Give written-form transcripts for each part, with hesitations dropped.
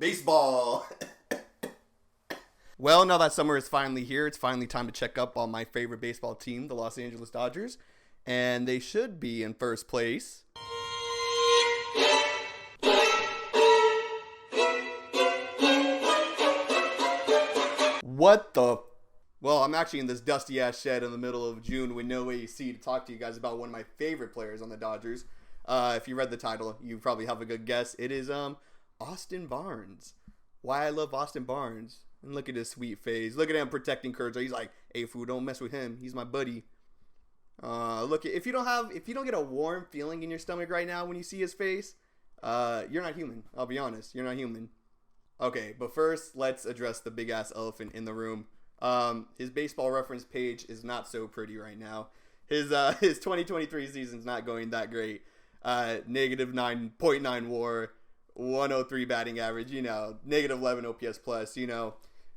Baseball. Well, now that summer is finally here, it's finally time to check up on my favorite baseball team, the Los Angeles Dodgers. And they should be in first place. What the? Well, I'm actually in this dusty ass shed in the middle of June with no AC to talk to you guys about one of my favorite players on the Dodgers. If you read the title, you probably have a good guess. It is Austin Barnes. Why I love Austin Barnes. And look at his sweet face. Look at him protecting Kershaw. He's like, "Hey, fool, don't mess with him. He's my buddy." Look, if you don't get a warm feeling in your stomach right now when you see his face, you're not human. I'll be honest, you're not human. Okay, but first, let's address the big ass elephant in the room. His baseball reference page is not so pretty right now. His 2023 season's not going that great. Negative 9.9 WAR, 103 batting average. Negative 11 OPS plus.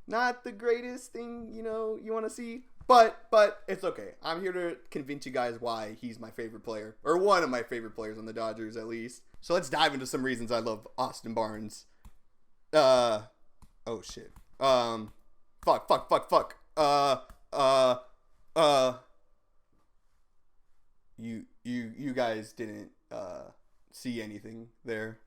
Not the greatest thing you want to see. But it's okay. I'm here to convince you guys why he's my favorite player, or one of my favorite players on the Dodgers at least. So let's dive into some reasons I love Austin Barnes. Oh shit. Fuck. You guys didn't see anything there.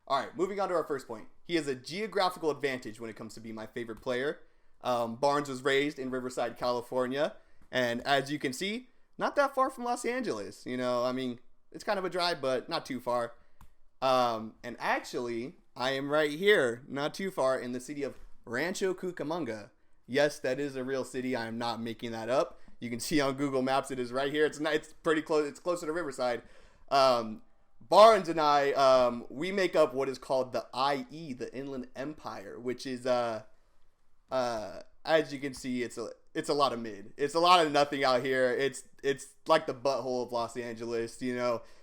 All right, moving on to our first point. He has a geographical advantage when it comes to being my favorite player. Barnes was raised in Riverside, California, and as you can see, not that far from Los Angeles. It's kind of a drive, but not too far. And actually, I am right here, not too far, in the city of Rancho Cucamonga. Yes, that is a real city. I am not making that up. You can see on Google Maps it is right here. It's pretty close. It's closer to Riverside. Barnes and I, we make up what is called the IE, the Inland Empire, which is as you can see, it's a lot of mid. It's a lot of nothing out here. It's like the butthole of Los Angeles.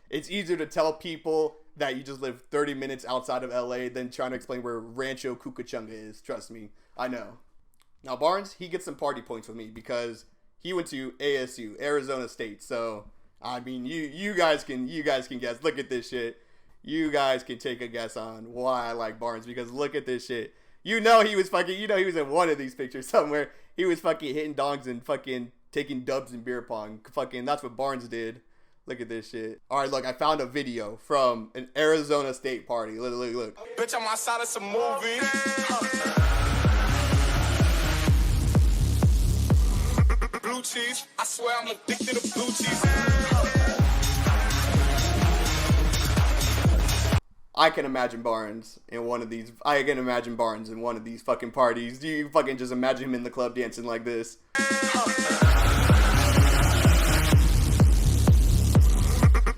It's easier to tell people that you just live 30 minutes outside of LA than trying to explain where Rancho Cucamonga is. Trust me, I know. Now Barnes, he gets some party points with me because he went to ASU, Arizona State. So you guys can guess. Look at this shit. You guys can take a guess on why I like Barnes because look at this shit. He was in one of these pictures somewhere. He was fucking hitting dogs and fucking taking dubs in beer pong. Fucking, that's what Barnes did. Look at this shit. All right, look, I found a video from an Arizona State party. Look. Bitch, I'm outside of some movie. Blue cheese. I swear I'm addicted to blue cheese. I can imagine Barnes in one of these. Fucking parties. Do you fucking just imagine him in the club dancing like this?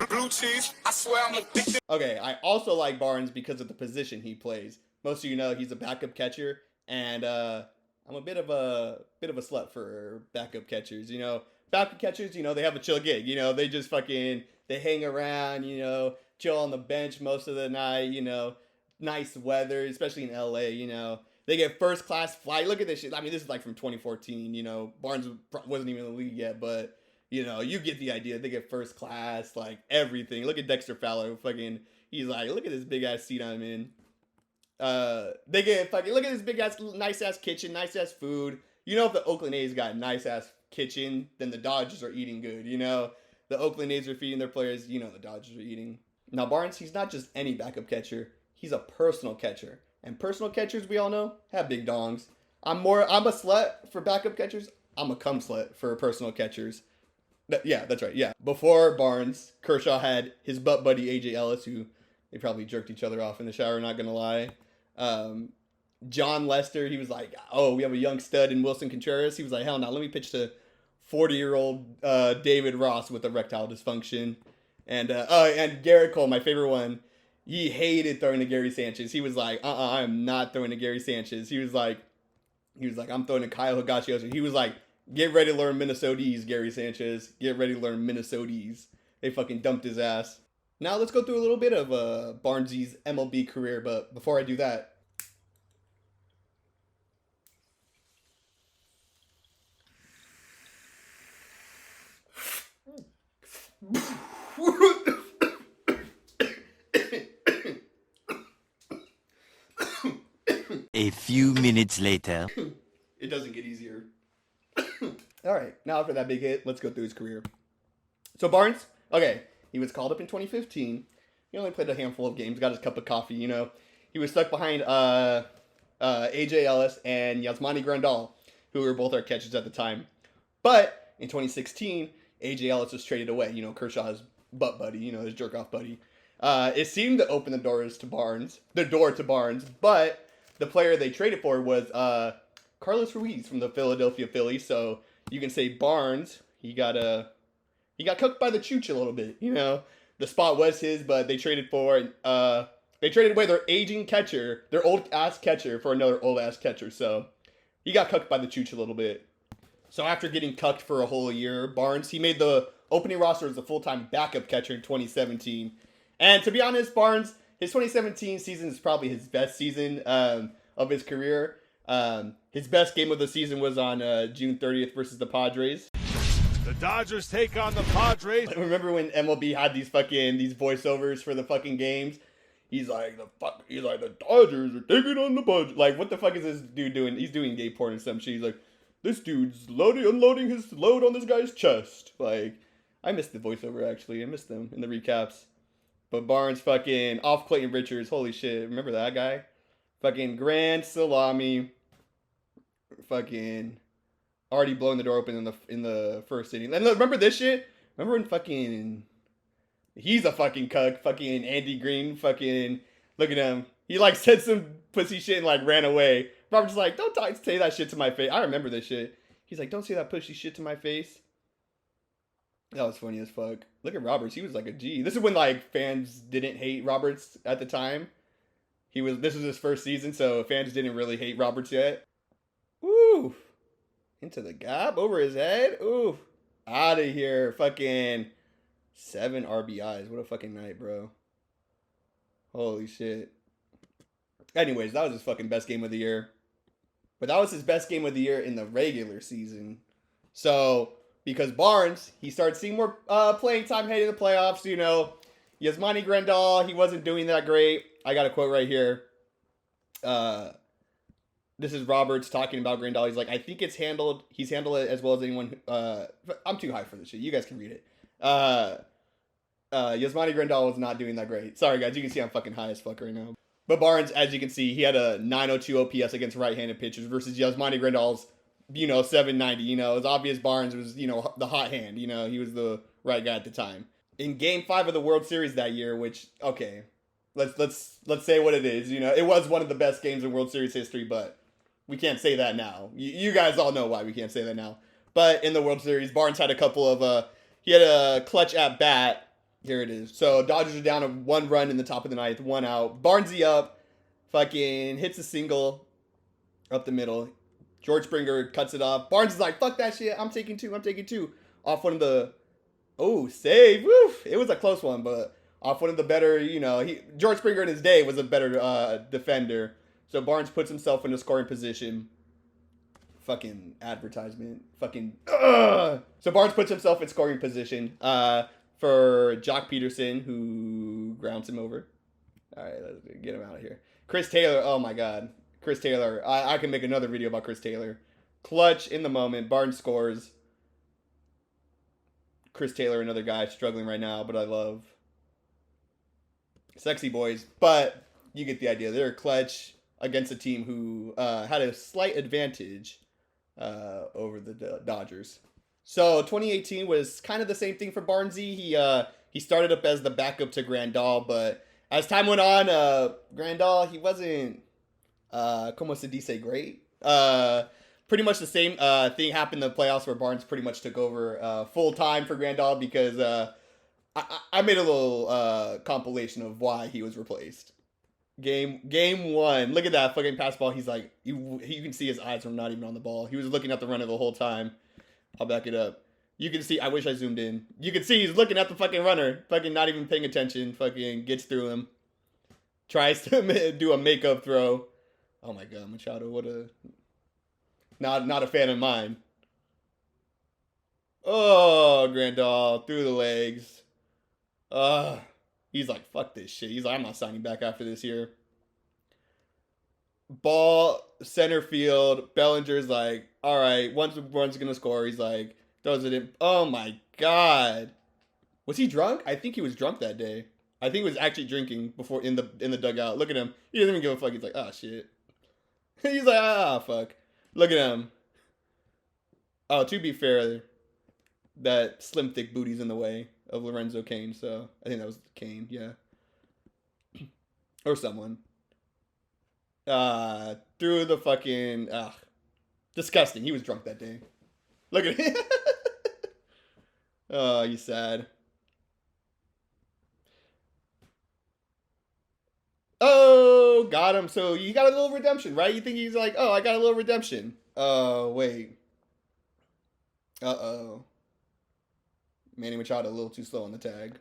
Blue cheese. I swear I'm addicted. Okay, I also like Barnes because of the position he plays. Most of you know he's a backup catcher, and I'm a bit of a slut for backup catchers. Backup catchers, they have a chill gig. They just fucking they hang around. Chill on the bench most of the night, nice weather, especially in LA, they get first class flight. Look at this shit. This is like from 2014, Barnes wasn't even in the league yet, but you get the idea. They get first class, like everything. Look at Dexter Fowler, fucking, he's like, look at this big ass seat I'm in. They get fucking, look at this big ass, nice ass kitchen, nice ass food. If the Oakland A's got a nice ass kitchen, then the Dodgers are eating good, The Oakland A's are feeding their players, the Dodgers are eating. Now, Barnes, he's not just any backup catcher. He's a personal catcher. And personal catchers, we all know, have big dongs. I'm a slut for backup catchers. I'm a cum slut for personal catchers. Yeah, that's right, yeah. Before Barnes, Kershaw had his butt buddy, AJ Ellis, who they probably jerked each other off in the shower, not gonna lie. John Lester, he was like, oh, we have a young stud in Wilson Contreras. He was like, hell no, let me pitch to 40-year-old David Ross with erectile dysfunction. And Garrett Cole, my favorite one, he hated throwing to Gary Sanchez. He was like, I'm not throwing to Gary Sanchez. He was like, I'm throwing to Kyle Higashioka. He was like, get ready to learn Minnesotese, Gary Sanchez. Get ready to learn Minnesotese. They fucking dumped his ass. Now let's go through a little bit of Barnesy's MLB career, but before I do that, A few minutes later. It doesn't get easier. All right, now after that big hit, let's go through his career. So Barnes, okay, he was called up in 2015. He only played a handful of games, got his cup of coffee, you know. He was stuck behind AJ Ellis and Yasmani Grandal, who were both our catchers at the time. But in 2016, AJ Ellis was traded away, you know, Kershaw's butt buddy, you know, his jerk-off buddy. It seemed to open the door to Barnes, but the player they traded for was Carlos Ruiz from the Philadelphia Phillies. So you can say Barnes, he got cooked by the chooch a little bit, you know. The spot was his, but they traded away their aging catcher, their old ass catcher, for another old ass catcher. So he got cooked by the chooch a little bit. So after getting cucked for a whole year, Barnes, he made the opening roster as a full-time backup catcher in 2017. And to be honest, Barnes, his 2017 season is probably his best season of his career. His best game of the season was on June 30th versus the Padres. The Dodgers take on the Padres. Remember when MLB had these voiceovers for the fucking games? He's like the Dodgers are taking on the Padres. Like, what the fuck is this dude doing? He's doing gay porn and some shit. He's like, this dude's unloading his load on this guy's chest. Like, I missed the voiceover actually. I missed them in the recaps. But Barnes fucking off Clayton Richards. Holy shit. Remember that guy? Fucking grand salami. Fucking already blowing the door open in the first inning. And remember this shit? Remember when fucking he's a fucking cuck, fucking Andy Green, fucking look at him. He like said some pussy shit and like ran away. Robert's like, don't say that shit to my face. I remember this shit. He's like, don't say that pussy shit to my face. That was funny as fuck. Look at Roberts. He was like a G. This is when like fans didn't hate Roberts at the time. This was his first season, so fans didn't really hate Roberts yet. Ooh. Into the gap, over his head. Ooh. Out of here. Fucking 7 RBIs. What a fucking night, bro. Holy shit. Anyways, that was his fucking best game of the year. But that was his best game of the year in the regular season. So, because Barnes, he started seeing more playing time heading the playoffs, you know. Yasmani Grandal, he wasn't doing that great. I got a quote right here. This is Roberts talking about Grandal. He's like, I think he's handled it as well as anyone. I'm too high for this shit. You guys can read it. Yasmani Grandal was not doing that great. Sorry, guys. You can see I'm fucking high as fuck right now. But Barnes, as you can see, he had a 902 OPS against right-handed pitchers versus Yasmani Grandal's, 790. It's obvious Barnes was, the hot hand. He was the right guy at the time. In Game 5 of the World Series that year, which, okay, let's say what it is. It was one of the best games in World Series history, but we can't say that now. You guys all know why we can't say that now. But in the World Series, Barnes had a couple of, he had a clutch at bat. Here it is. So Dodgers are down a 1 run in the top of the ninth, 1 out. Barnesy up, fucking hits a single up the middle. George Springer cuts it off. Barnes is like, fuck that shit. I'm taking two. Off one of the, save. Woo. It was a close one, but off one of the better, George Springer in his day was a better defender. So Barnes puts himself in a scoring position. Fucking advertisement. Fucking, So Barnes puts himself in scoring position for Jock Peterson, who grounds him over. All right, let's get him out of here. Chris Taylor, oh my God. Chris Taylor. I can make another video about Chris Taylor. Clutch in the moment. Barnes scores. Chris Taylor, another guy struggling right now, but I love. Sexy boys. But you get the idea. They're clutch against a team who had a slight advantage over the Dodgers. So 2018 was kind of the same thing for Barnesy. He started up as the backup to Grandal, but as time went on, Grandal, he wasn't, como se dice, great. Pretty much the same thing happened in the playoffs where Barnes pretty much took over full time for Grandal because I made a little compilation of why he was replaced. Game 1. Look at that fucking pass ball. He's like, you can see his eyes were not even on the ball. He was looking at the runner the whole time. I'll back it up. You can see, I wish I zoomed in. You can see he's looking at the fucking runner. Fucking not even paying attention. Fucking gets through him. Tries to do a makeup throw. Oh my God, Machado, what a... Not a fan of mine. Oh, Grandal, through the legs. He's like, fuck this shit. He's like, I'm not signing back after this year. ball center field. Bellinger's like, all right, once Barnes gonna score, he's like, throws it in. Oh my god, was he drunk? I think he was drunk that day. I think he was actually drinking before in the dugout. Look at him. He doesn't even give a fuck. He's like, oh shit. He's like, ah fuck. Look at him. Oh, to be fair, that slim thick booty's in the way of Lorenzo Kane. So I think that was Kane, yeah, or someone. Through the fucking disgusting. He was drunk that day. Look at him. Oh, you sad. Oh, got him. So you got a little redemption, right? You think he's like, oh, I got a little redemption. Oh, wait. Uh-oh. Manny Machado a little too slow on the tag.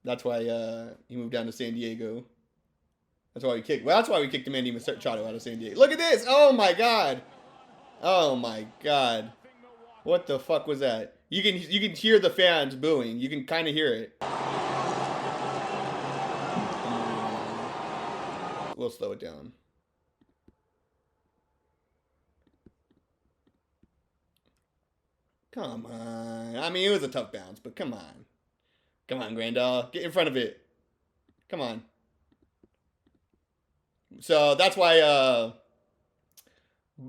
That's why he moved down to San Diego. That's why we kicked. Well, that's why we kicked Manny Machado out of San Diego. Look at this. Oh my god. Oh my god. What the fuck was that? You can hear the fans booing. You can kind of hear it. We'll slow it down. Come on. I mean, it was a tough bounce, but come on. Come on, Grandal. Get in front of it. Come on. So that's why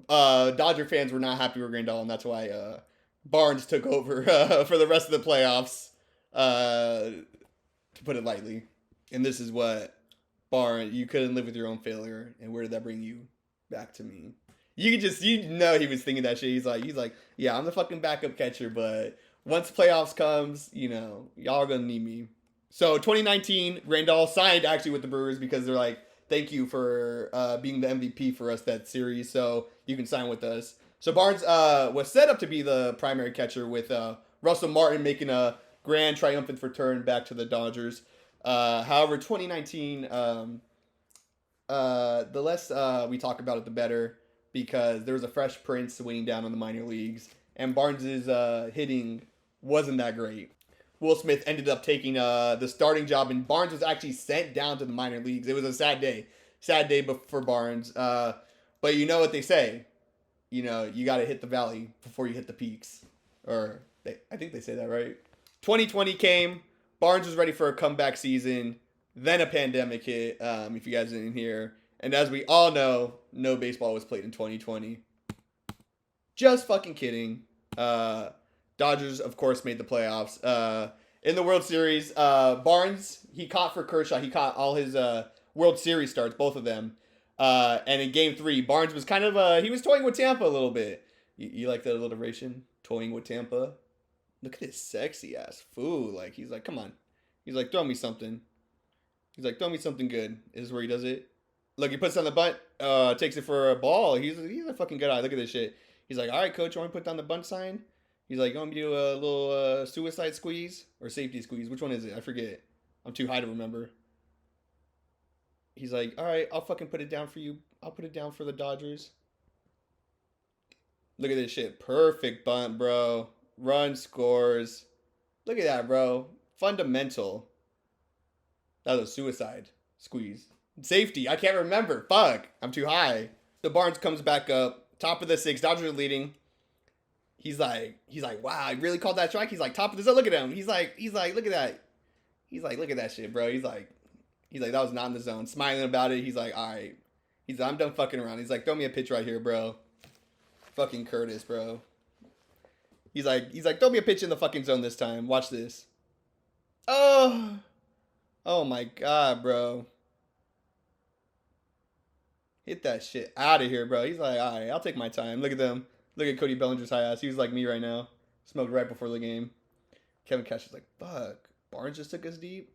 Dodger fans were not happy with Grandal, and that's why Barnes took over for the rest of the playoffs, to put it lightly. And this is what Barnes, you couldn't live with your own failure, and where did that bring you? Back to me. You know he was thinking that shit. He's like, yeah, I'm the fucking backup catcher, but once playoffs comes, you know, y'all are gonna need me. So 2019, Grandal signed actually with the Brewers because they're like, thank you for being the MVP for us that series, so you can sign with us. So Barnes was set up to be the primary catcher with Russell Martin making a grand triumphant return back to the Dodgers. However, 2019, the less we talk about it, the better, because there was a fresh prince weighing down on the minor leagues, and Barnes's hitting wasn't that great. Will Smith ended up taking the starting job, and Barnes was actually sent down to the minor leagues. It was a sad day for Barnes. But you know what they say, you know, you got to hit the valley before you hit the peaks, or I think they say that, right? 2020 came. Barnes was ready for a comeback season. Then a pandemic hit, if you guys didn't hear. And as we all know, no baseball was played in 2020. Just fucking kidding. Dodgers, of course, made the playoffs. In the World Series, Barnes, he caught for Kershaw. He caught all his World Series starts, both of them. And in Game 3, Barnes was kind of, he was toying with Tampa a little bit. You like that alliteration? Toying with Tampa? Look at this sexy ass fool. Like, he's like, come on. He's like, throw me something. He's like, throw me something good. This is where he does it. Look, he puts on the bunt, takes it for a ball. He's a fucking good eye. Look at this shit. He's like, all right, coach, you want me to put down the bunt sign? He's like, you want me to do a little suicide squeeze or safety squeeze? Which one is it? I forget. I'm too high to remember. He's like, all right, I'll fucking put it down for you. I'll put it down for the Dodgers. Look at this shit. Perfect bunt, bro. Run scores. Look at that, bro. Fundamental. That was a suicide squeeze. Safety. I can't remember. Fuck. I'm too high. So Barnes comes back up. Top of the 6. Dodgers are leading. He's like, wow, I really called that strike. He's like, top of the 6. Look at him. He's like, look at that. He's like, look at that shit, bro. He's like, that was not in the zone. Smiling about it. He's like, all right. He's like, I'm done fucking around. He's like, throw me a pitch right here, bro. Fucking Curtis, bro. He's like, throw me a pitch in the fucking zone this time. Watch this. Oh my God, bro. Hit that shit out of here, bro. He's like, all right, I'll take my time. Look at them. Look at Cody Bellinger's high ass. He was like me right now. Smoked right before the game. Kevin Cash is like, fuck. Barnes just took us deep.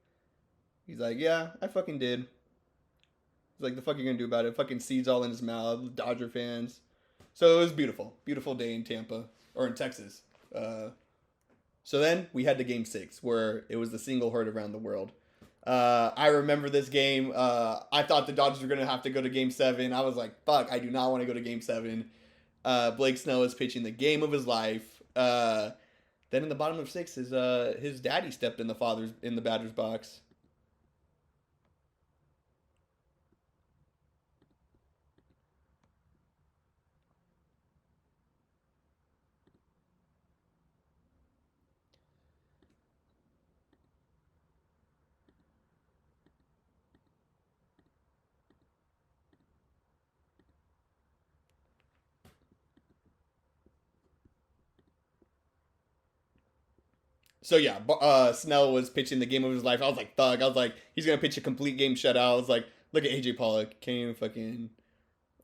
He's like, yeah, I fucking did. He's like, the fuck you gonna do about it? Fucking seeds all in his mouth. Dodger fans. So it was beautiful. Beautiful day in Tampa. Or in Texas. So then we had to Game 6, where it was the single heard around the world. I remember this game. I thought the Dodgers were going to have to go to Game 7. I was like, fuck, I do not want to go to Game 7. Blake Snell is pitching the game of his life. Then in the bottom of 6, his daddy stepped in the batter's box. So yeah, Snell was pitching the game of his life. I was like, thug. I was like, he's gonna pitch a complete game shutout. I was like, look at AJ Pollock, can't even fucking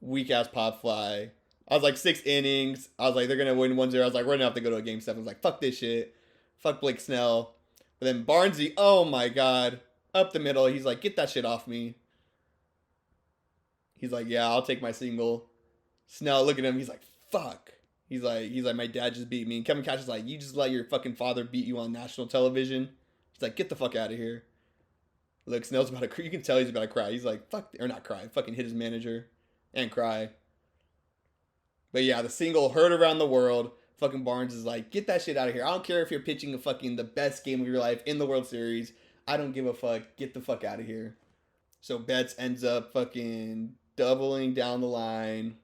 weak ass pop fly. I was like 6 innings. I was like, they're gonna win 1-0. I was like, we're gonna have to go to a game 7. I was like, fuck this shit. Fuck Blake Snell. But then Barnesy, oh my god, up the middle. He's like, get that shit off me. He's like, yeah, I'll take my single. Snell, look at him. He's like, fuck. He's like, my dad just beat me. And Kevin Cash is like, you just let your fucking father beat you on national television. He's like, get the fuck out of here. Look, Snell's about to cry. You can tell he's about to cry. He's like, fuck, or not cry. Fucking hit his manager and cry. But yeah, the single heard around the world. Fucking Barnes is like, get that shit out of here. I don't care if you're pitching the best game of your life in the World Series. I don't give a fuck. Get the fuck out of here. So Betts ends up fucking doubling down the line.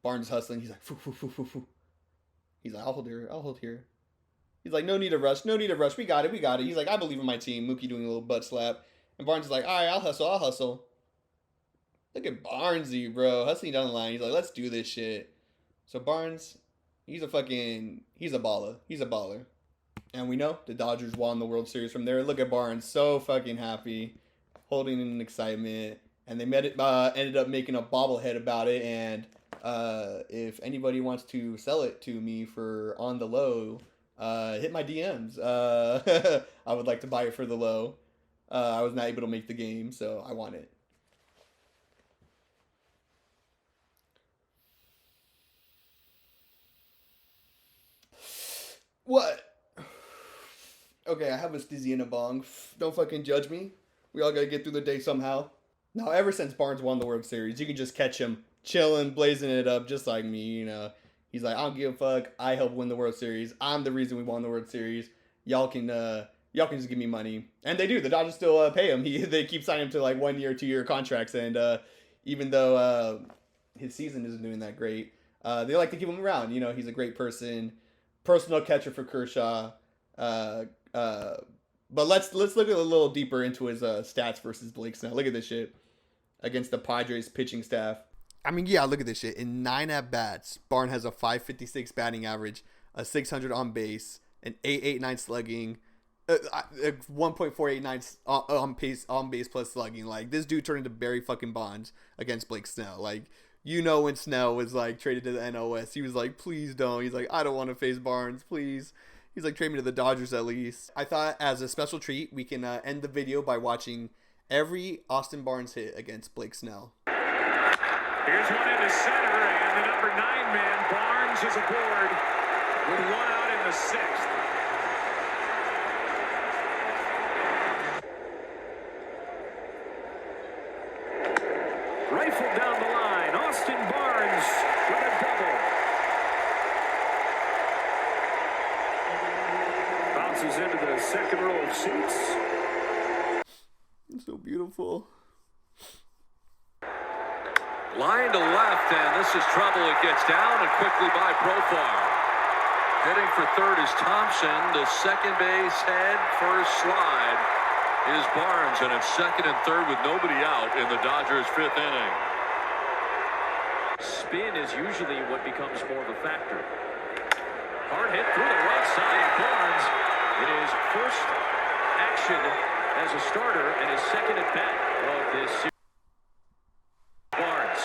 Barnes hustling. He's like, foo, foo, foo, foo, foo. He's like, I'll hold here. He's like, no need to rush. We got it. He's like, I believe in my team. Mookie doing a little butt slap. And Barnes is like, all right, I'll hustle. Look at Barnesy, bro. Hustling down the line. He's like, let's do this shit. So Barnes, he's a baller. And we know the Dodgers won the World Series from there. Look at Barnes, so fucking happy, holding in excitement. And they ended up making a bobblehead about it. And if anybody wants to sell it to me for on the low, hit my DMs. I would like to buy it for the low. I was not able to make the game, so I want it. What? Okay, I have a stizzy and a bong. Don't fucking judge me. We all gotta get through the day somehow. Now, ever since Barnes won the World Series, you can just catch him chilling, blazing it up, just like me, you know. He's like, I don't give a fuck. I helped win the World Series. I'm the reason we won the World Series. Y'all can just give me money. And they do. The Dodgers still pay him. They keep signing him to like 1 year, 2 year contracts. And even though his season isn't doing that great, they like to keep him around. You know, he's a great person. Personal catcher for Kershaw. But let's look a little deeper into his stats versus Blake Snell. Look at this shit against the Padres pitching staff. I mean, yeah, look at this shit. In 9 at-bats, Barnes has a .556 batting average, a .600 on base, an .889 slugging, 1.489 on base plus slugging. Like, this dude turned into Barry fucking Bonds against Blake Snell. Like, you know, when Snell was like traded to the NOS, he was like, please don't. He's like, I don't want to face Barnes, please. He's like, trade me to the Dodgers at least. I thought as a special treat, we can end the video by watching every Austin Barnes hit against Blake Snell. Here's one into center, and the number 9 man, Barnes, is aboard with 1 out in the 6th. Rifled down the line, Austin Barnes with a double. Bounces into the second row of seats. It's so beautiful. Line to left, and this is trouble. It gets down and quickly by Profar. Heading for third is Thompson. The second base head first slide is Barnes, and it's second and third with nobody out in the Dodgers' 5th inning. Spin is usually what becomes more of a factor. Hard hit through the right side of Barnes. It is first action as a starter and his second at bat of this series. Barnes.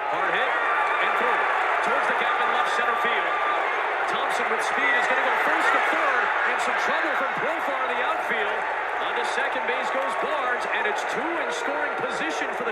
Hard hit and through towards the gap in left center field. Thompson with speed is going to go first to third, and some trouble from Profar in the outfield. On to second base goes Barnes, and it's 2 in scoring position for the